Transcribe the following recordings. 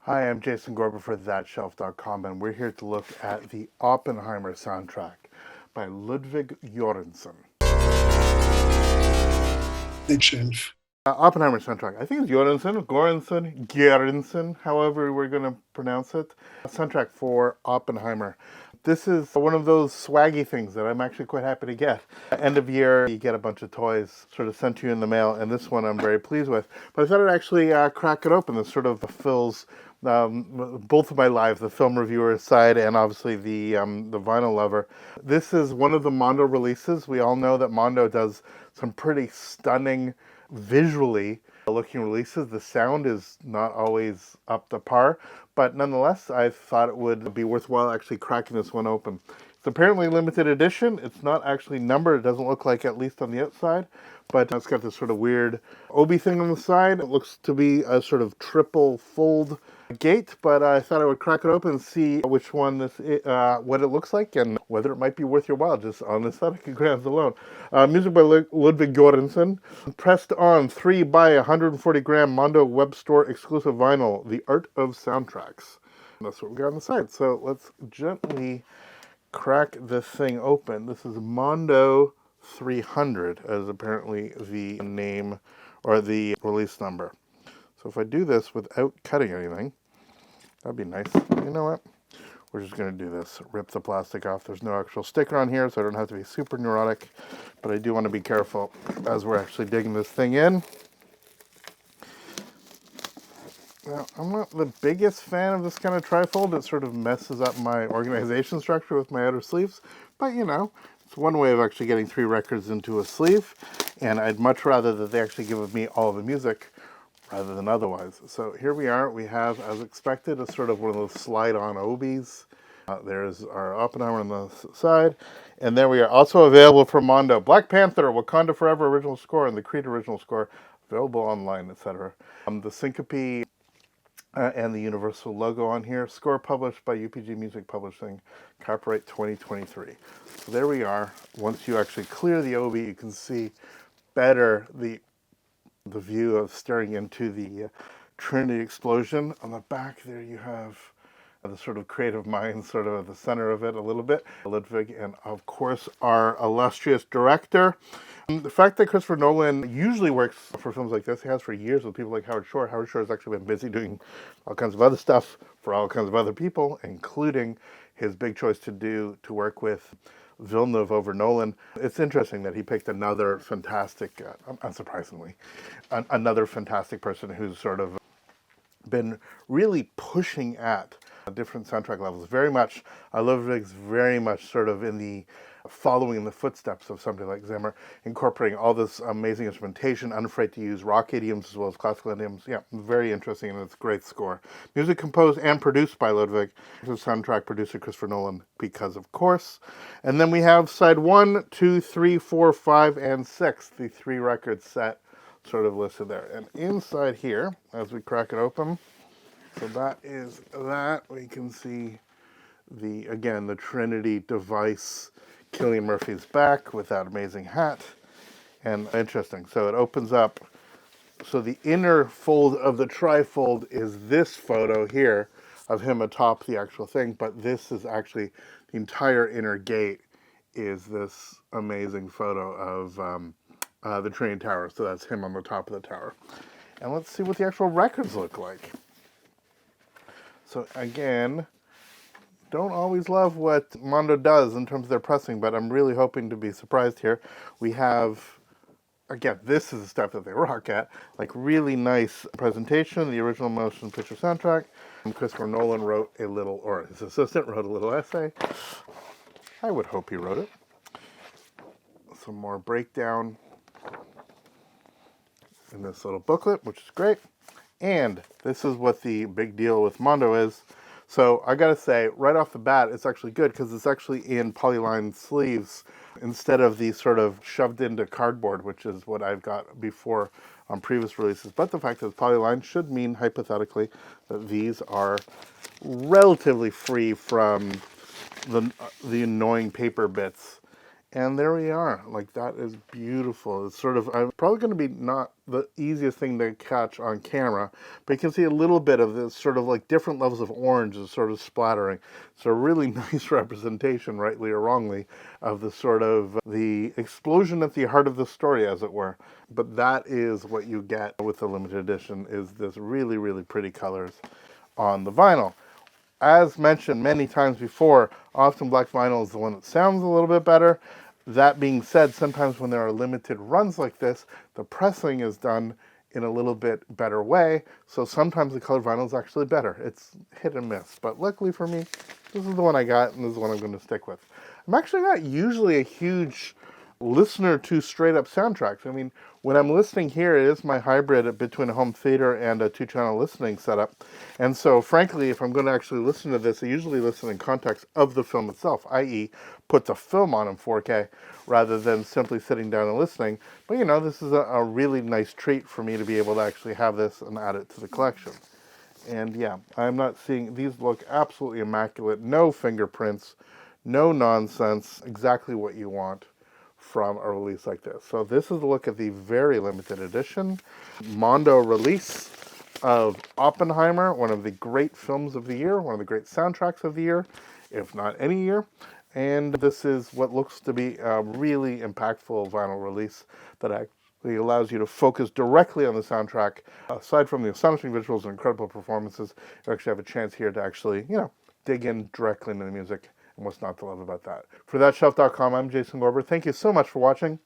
Hi, I'm Jason Gorber for ThatShelf.com, and we're here to look at the Oppenheimer soundtrack by Ludwig Göransson. Shelf. Oppenheimer soundtrack. I think it's Göransson, however we're going to pronounce it. A soundtrack for Oppenheimer. This is one of those swaggy things that I'm actually quite happy to get. End of year, you get a bunch of toys sort of sent to you in the mail, and this one I'm very pleased with. But I thought I'd actually crack it open. This sort of fills both of my lives, the film reviewer side and obviously the vinyl lover. This is one of the Mondo releases. We all know that Mondo does some pretty stunning, visually looking releases. The sound is not always up to par, but nonetheless, I thought it would be worthwhile actually cracking this one open. It's apparently limited edition. It's not actually numbered. It doesn't look like, at least on the outside, but it's got this sort of weird obi thing on the side. It looks to be a sort of triple fold gate, but I thought I would crack it open and see which one this what it looks like and whether it might be worth your while just on aesthetic grounds alone. Music by Ludwig Göransson. Pressed on 3 by 140 gram Mondo web store exclusive vinyl, The Art of Soundtracks. And that's what we got on the side. So let's gently crack this thing open. This is Mondo 300 as apparently the name or the release number. So if I do this without cutting anything, that'd be nice. You know what? We're just going to do this. Rip the plastic off. There's no actual sticker on here, so I don't have to be super neurotic. But I do want to be careful as we're actually digging this thing in. Now, I'm not the biggest fan of this kind of trifold. It sort of messes up my organization structure with my outer sleeves. But, you know, it's one way of actually getting 3 records into a sleeve. And I'd much rather that they actually give me all the music rather than otherwise. So here we are. We have, as expected, a sort of one of those slide-on obies. There's our Oppenheimer on the side. And then we are also available from Mondo. Black Panther, Wakanda Forever original score, and the Creed original score, available online, etc. The Syncope and the Universal logo on here. Score published by UPG Music Publishing, copyright 2023. So there we are. Once you actually clear the obi, you can see better the view of staring into the Trinity explosion. On the back there you have the sort of creative mind sort of at the center of it a little bit. Ludwig and of course our illustrious director. The fact that Christopher Nolan usually works for films like this, he has for years with people like Howard Shore. Howard Shore has actually been busy doing all kinds of other stuff for all kinds of other people, including his big choice to work with Villeneuve over Nolan. It's interesting that he picked another fantastic, unsurprisingly, another fantastic person who's sort of been really pushing at different soundtrack levels. Very much, Ludwig's very much sort of in the following in the footsteps of somebody like Zimmer, incorporating all this amazing instrumentation, unafraid to use rock idioms as well as classical idioms. Yeah, very interesting, and it's a great score. Music composed and produced by Ludwig. The soundtrack producer Christopher Nolan, because of course. And then we have side 1, 2, 3, 4, 5, and 6, the 3 record set sort of listed there. And inside here, as we crack it open, so that is that. We can see the Trinity device, Cillian Murphy's back with that amazing hat. And interesting. So it opens up. So the inner fold of the trifold is this photo here of him atop the actual thing, but this is actually the entire inner gate is this amazing photo of the Trinity Tower. So that's him on the top of the tower. And let's see what the actual records look like. So again, don't always love what Mondo does in terms of their pressing, but I'm really hoping to be surprised here. We have, again, this is the stuff that they rock at, like really nice presentation, the original motion picture soundtrack. And Christopher Nolan wrote a little, or his assistant wrote a little essay. I would hope he wrote it. Some more breakdown in this little booklet, which is great. And this is what the big deal with Mondo is. So I gotta say, right off the bat, it's actually good because it's actually in polyline sleeves instead of the sort of shoved into cardboard, which is what I've got before on previous releases. But the fact that it's polyline should mean, hypothetically, that these are relatively free from the annoying paper bits And there we are. Like, that is beautiful. It's sort of, I'm probably going to be not the easiest thing to catch on camera, but you can see a little bit of this sort of like different levels of orange is sort of splattering. It's a really nice representation, rightly or wrongly, of the sort of the explosion at the heart of the story, as it were. But that is what you get with the limited edition, is this really, really pretty colors on the vinyl. As mentioned many times before, often black vinyl is the one that sounds a little bit better. That being said, sometimes when there are limited runs like this, the pressing is done in a little bit better way, so sometimes the colored vinyl is actually better. It's hit and miss, but luckily for me, this is the one I got, and this is the one I'm going to stick with. I'm actually not usually a huge listener to straight-up soundtracks. I mean, when I'm listening here, it is my hybrid between a home theater and a 2-channel listening setup. And so, frankly, if I'm going to actually listen to this, I usually listen in context of the film itself, i.e. put the film on in 4K rather than simply sitting down and listening. But, you know, this is a really nice treat for me to be able to actually have this and add it to the collection. And yeah, I'm not seeing, these look absolutely immaculate. No fingerprints, no nonsense, exactly what you want from a release like this. So this is a look at the very limited edition Mondo release of Oppenheimer, one of the great films of the year, one of the great soundtracks of the year, if not any year. And this is what looks to be a really impactful vinyl release that actually allows you to focus directly on the soundtrack. Aside from the astonishing visuals and incredible performances, you actually have a chance here to actually, you know, dig in directly into the music. And what's not to love about that? For thatshelf.com, I'm Jason Gorber. Thank you so much for watching.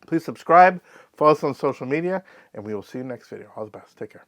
Please subscribe, follow us on social media, and we will see you next video. All the best. Take care.